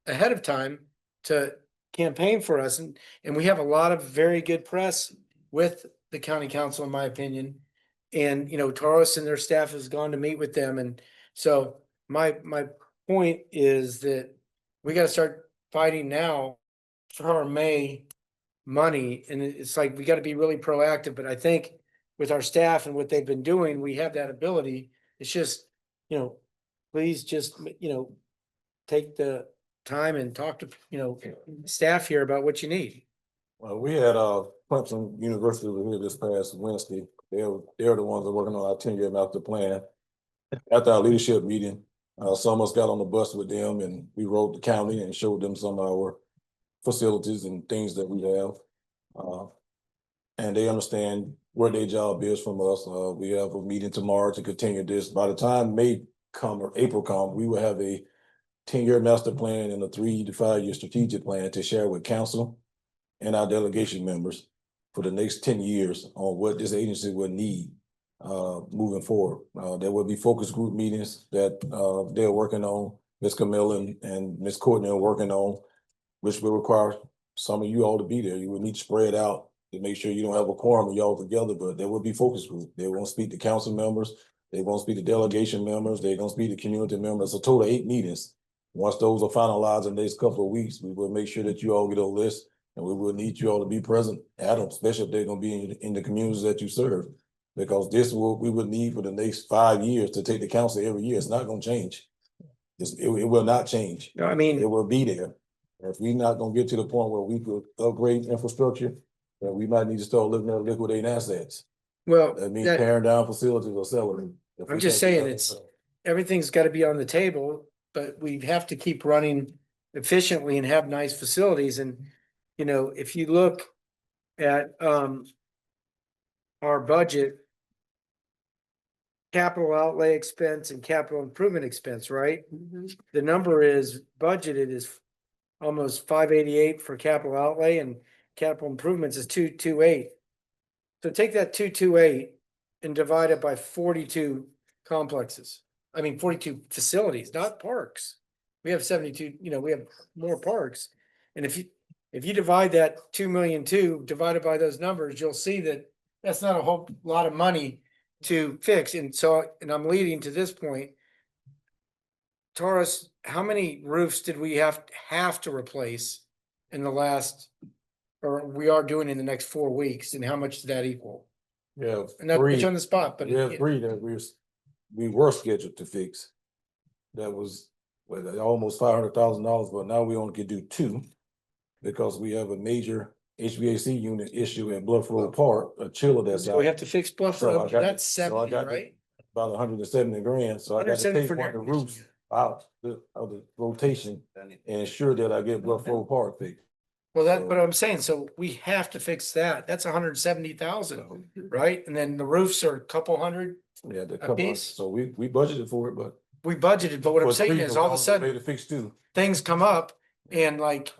ahead of time to campaign for us. And we have a lot of very good press with the county council, in my opinion. And, Taurus and their staff has gone to meet with them. And so my point is that we got to start fighting now for our May money. And it's like, we got to be really proactive, but I think with our staff and what they've been doing, we have that ability. It's just, please just, take the time and talk to, staff here about what you need. Well, we had Clemson University was here this past Wednesday, They're the ones that are working on our 10-year master plan. After our leadership meeting, some of us got on the bus with them and we rode the county and showed them some of our facilities and things that we have. And they understand where their job is from us. We have a meeting tomorrow to continue this. By the time May come or April come, we will have a 10-year master plan and a 3 to 5 year strategic plan to share with council and our delegation members for the next 10 years on what this agency will need moving forward. There will be focus group meetings that they're working on. Ms. Camilla and Ms. Courtney are working on, which will require some of you all to be there. You will need to spread out to make sure you don't have a quorum of y'all together, but there will be focus group. They won't speak to council members. They won't speak to delegation members. They're gonna speak to community members. A total of 8 meetings. Once those are finalized in the next couple of weeks, we will make sure that you all get a list and we will need you all to be present at them, especially if they're gonna be in the communities that you serve. Because this will, we would need for the next 5 years to take the council every year. It's not gonna change. It will not change. No, I mean. It will be there. If we're not gonna get to the point where we could upgrade infrastructure, then we might need to start looking at liquidating assets. Well, That means that- tearing down facilities or selling them. If I'm we just can't do saying that, it's, everything's gotta be on the table, but we have to keep running efficiently and have nice facilities. And, you know, if you look at, our budget, capital outlay expense and capital improvement expense, right? The number is budgeted is almost 588 for capital outlay and capital improvements is 228. So take that 228 and divide it by 42 complexes. I mean, 42 facilities, not parks. We have 72, you know, we have more parks. And if you divide that 2,000,002 divided by those numbers, you'll see that that's not a whole lot of money to fix. And so, and I'm leading to this point. Taurus, how many roofs did we have to replace in the last, or we are doing in the next 4 weeks? And how much did that equal? Yeah, And not put you on the spot, but. we have 3 that we were scheduled to fix. That was almost $500,000, but now we only can do 2 because we have a major HVAC unit issue at Bluff Road Park, a chiller that's So out. we have to fix Bluff So I Road, got- that's so I 70, got the- right? About 170 grand, so I got to 170 take for one of the that. roofs out of the rotation and ensure that I get Bluff Road Park fixed. Well, that's So- what I'm saying. So we have to fix that. That's 170,000, right? And then the roofs are a couple hundred. Yeah, the A couple, piece? so we budgeted for it, but. We budgeted, but what I'm but saying three, is so all of a we sudden Made it fix 2. things come up and like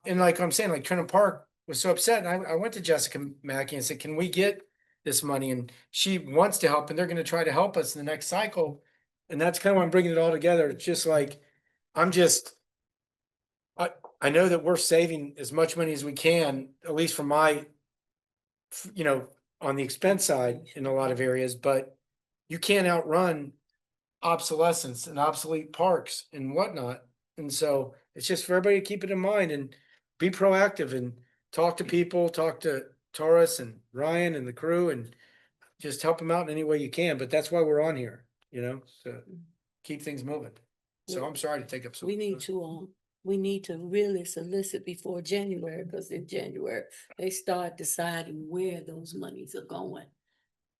I'm saying, like Turner Park was so upset. And I went to Jessica Mackey and said, can we get this money? And she wants to help and they're going to try to help us in the next cycle. And that's kind of why I'm bringing it all together. It's just like, I know that we're saving as much money as we can, at least from my, you know, on the expense side in a lot of areas, but you can't outrun obsolescence and obsolete parks and whatnot. And so it's just for everybody to keep it in mind and be proactive and talk to people, talk to Taurus and Ryan and the crew and just help them out in any way you can. But that's why we're on here, you know, to keep things moving. So I'm sorry to take up so. We need to really solicit before January, because in January, they start deciding where those monies are going.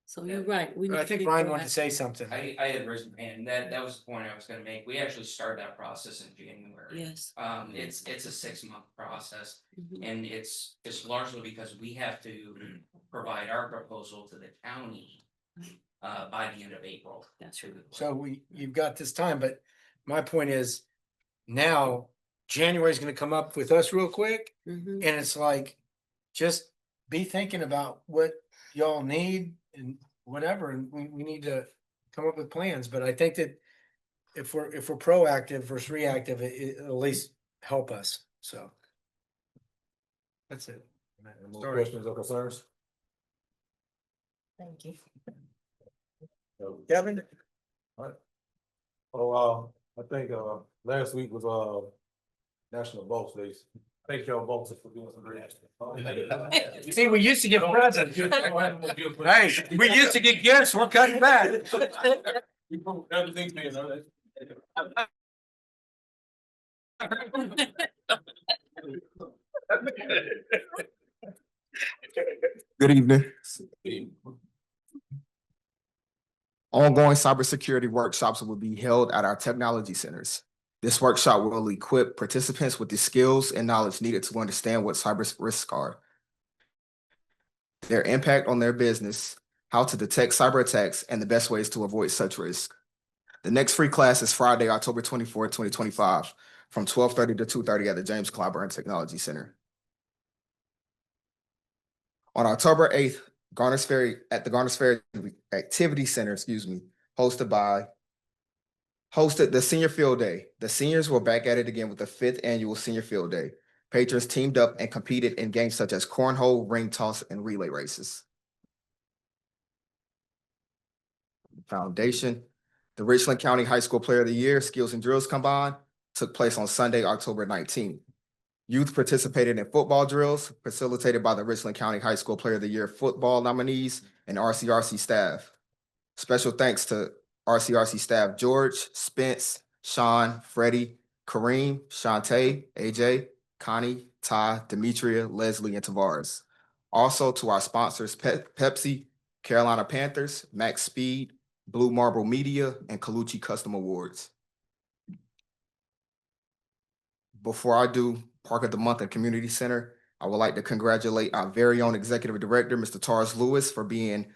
So you're right. We need I to think be Ryan wanted to proactive. say something. I had risen hand, that was the point I was gonna make. We actually started that process in January. Yes. It's a 6-month process. Mhm. And it's largely because we have to provide our proposal to the county by the end of April. That's true. So you've got this time, but my point is now January's gonna come up with us real quick. Mhm. And it's like, just be thinking about what y'all need and whatever, and we need to come up with plans, but I think that if we're proactive versus reactive, it'll at least help us, so. That's it. Any more Sorry. questions or concerns? Thank you. Kevin? Oh, I think, last week was, National Boss Days. Thank y'all both for doing some great. See, we used to get presents. Hey, we used to get gifts, we're cutting back. Everything's being, all right. Good evening. Ongoing cybersecurity workshops will be held at our technology centers. This workshop will equip participants with the skills and knowledge needed to understand what cyber risks are, their impact on their business, how to detect cyber attacks, and the best ways to avoid such risk. The next free class is Friday, October 24th, 2025, from 12:30 to 2:30 at the James Clyburn Technology Center. On October 8th, at the Garners Ferry Activity Center, hosted the Senior Field Day. The seniors were back at it again with the 5th annual Senior Field Day. Patrons teamed up and competed in games such as cornhole, ring toss, and relay races. Foundation, the Richland County High School Player of the Year Skills and Drills Combine took place on Sunday, October 19th. Youth participated in football drills facilitated by the Richland County High School Player of the Year football nominees and RCRC staff. Special thanks to RCRC staff George, Spence, Sean, Freddie, Kareem, Shantae, AJ, Connie, Ty, Demetria, Leslie, and Tavares. Also to our sponsors, Pepsi, Carolina Panthers, Max Speed, Blue Marble Media, and Colucci Custom Awards. Before I do Park of the Month and Community Center, I would like to congratulate our very own Executive Director, Mr. Tars Lewis, for being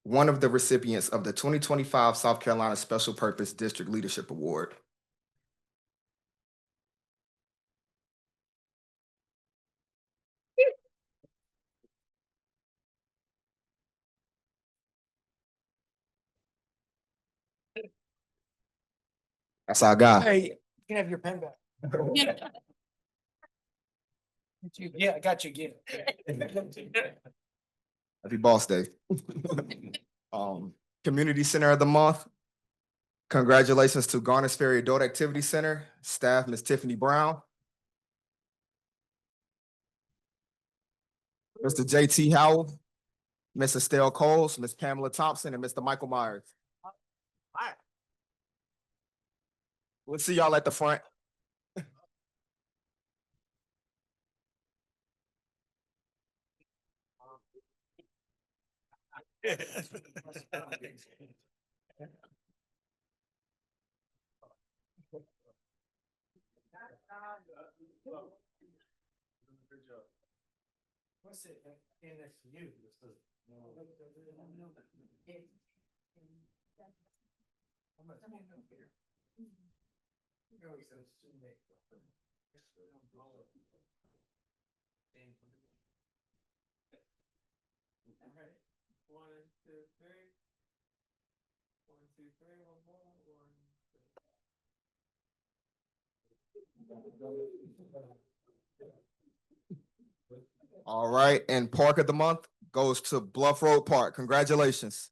one of the recipients of the 2025 South Carolina Special Purpose District Leadership Award. That's our guy. Hey, you can have your pen back. Yeah, I got you again. Happy Boss Day. Community Center of the Month. Congratulations to Garners Ferry Adult Activity Center staff, Ms. Tiffany Brown, Mr. JT Howell, Ms. Estelle Coles, Ms. Pamela Thompson, and Mr. Michael Myers. We'll see y'all at the front. What's it? NSU. One, two, three. One, two, three, one more, one. All right, and Park of the Month goes to Bluff Road Park. Congratulations.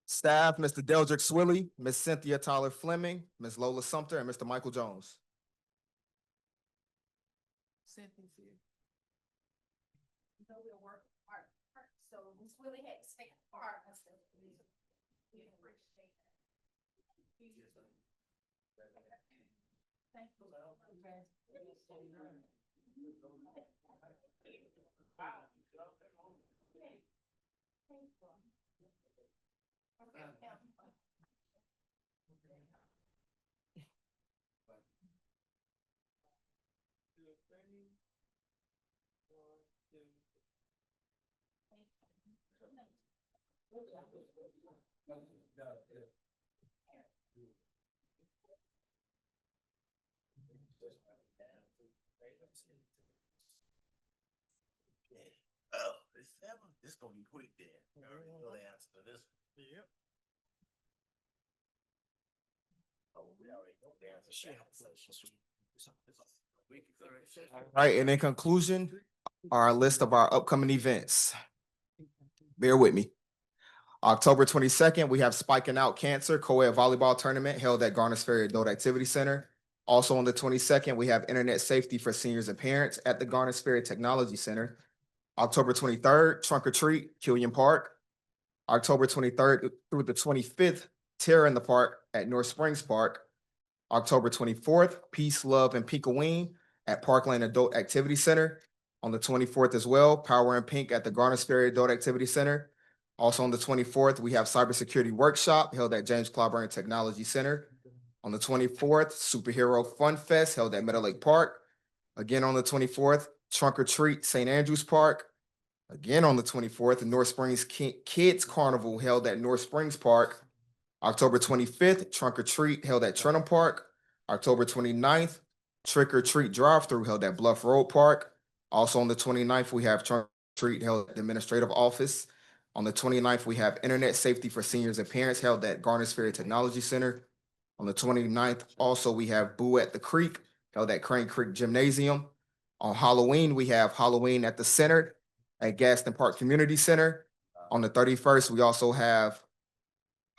Staff, Mr. Deldrick Swilly, Ms. Cynthia Tyler Fleming, Ms. Lola Sumter, and Mr. Michael Jones. So Ms. Willie had to stay apart. Thank Oh, it's 7. It's gonna be quick then. I already know the answer to this. Yep. Oh, we already know the answer. All right, and in conclusion, our list of our upcoming events. Bear with me. October 22nd, we have Spiking Out Cancer Co-ed Volleyball Tournament held at Garners Ferry Adult Activity Center. Also on the 22nd, we have Internet Safety for Seniors and Parents at the Garners Ferry Technology Center. October 23rd, Trunk or Treat, Killian Park. October 23rd through the 25th, Terror in the Park at North Springs Park. October 24th, Peace, Love, and Pinkaween at Parkland Adult Activity Center. On the 24th as well, Power and Pink at the Garners Ferry Adult Activity Center. Also on the twenty-fourth, we have cybersecurity workshop held at James Clyburn Technology Center. On the twenty-fourth, Superhero Fun Fest held at Meadow Lake Park. Again on the twenty-fourth, Trunk or Treat St. Andrews Park. Again on the twenty-fourth, the North Springs Kids Carnival held at North Springs Park. October twenty-fifth, Trunk or Treat held at Trenton Park. October 29th, Trick or Treat Drive-Through held at Bluff Road Park. Also on the 29th, we have Trunk or Treat held at the Administrative Office. On the 29th, we have Internet Safety for Seniors and Parents held at Garners Ferry Technology Center. On the 29th, also we have Boo at the Creek held at Crane Creek Gymnasium. On Halloween, we have Halloween at the Center at Gaston Park Community Center. On the 31st, we also have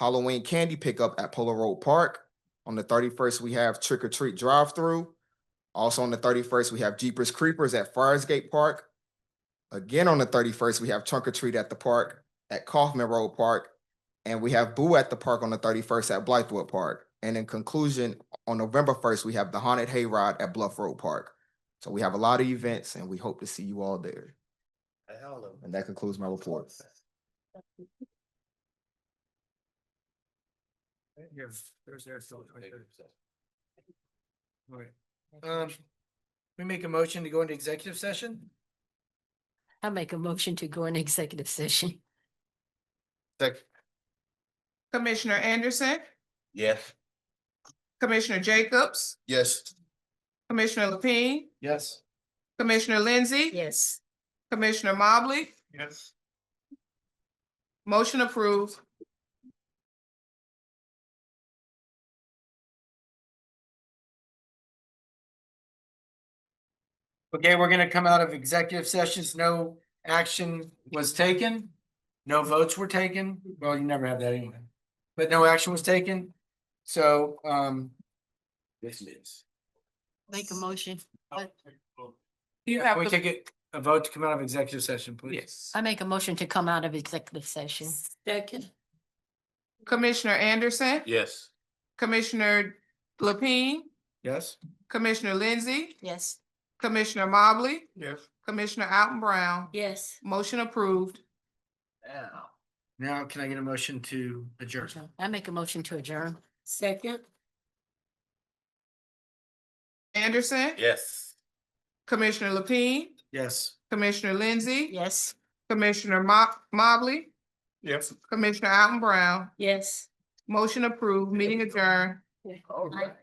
Halloween candy pickup at Polo Road Park. On the 31st, we have Trick or Treat Drive-Through. Also on the 31st, we have Jeepers Creepers at Friarsgate Park. Again, on the 31st, we have Trunk or Treat at the park at Kaufman Road Park. And we have Boo at the park on the 31st at Blythewood Park. And in conclusion, on November 1st, we have the Haunted Hayride at Bluff Road Park. So we have a lot of events and we hope to see you all there. And that concludes my report. All right. We make a motion to go into executive session? I make a motion to go in executive session. Second. Commissioner Anderson, Yes. Commissioner Jacobs, Yes. Commissioner Lapine, Yes. Commissioner Lindsey, Yes. Commissioner Mobley, Yes. motion approved. Okay, we're gonna come out of executive sessions. No action was taken. No votes were taken. Well, you never have that anyway. But no action was taken. So, Dismiss. Make a motion. You can have we to, take a vote to come out of executive session, please? Yes. I make a motion to come out of executive session. Second, Commissioner Anderson, Yes. Commissioner Lapine, Yes? Commissioner Lindsey, Yes. Commissioner Mobley, Yes. Commissioner Alton Brown, yes. motion approved. Now can I get a motion to adjourn? I make a motion to adjourn. Second, Anderson, Yes. Commissioner Lapine, Yes. Commissioner Lindsey, Yes. Commissioner Mobley, Yes. Commissioner Alton Brown, yes. motion approved, meeting adjourned. All right.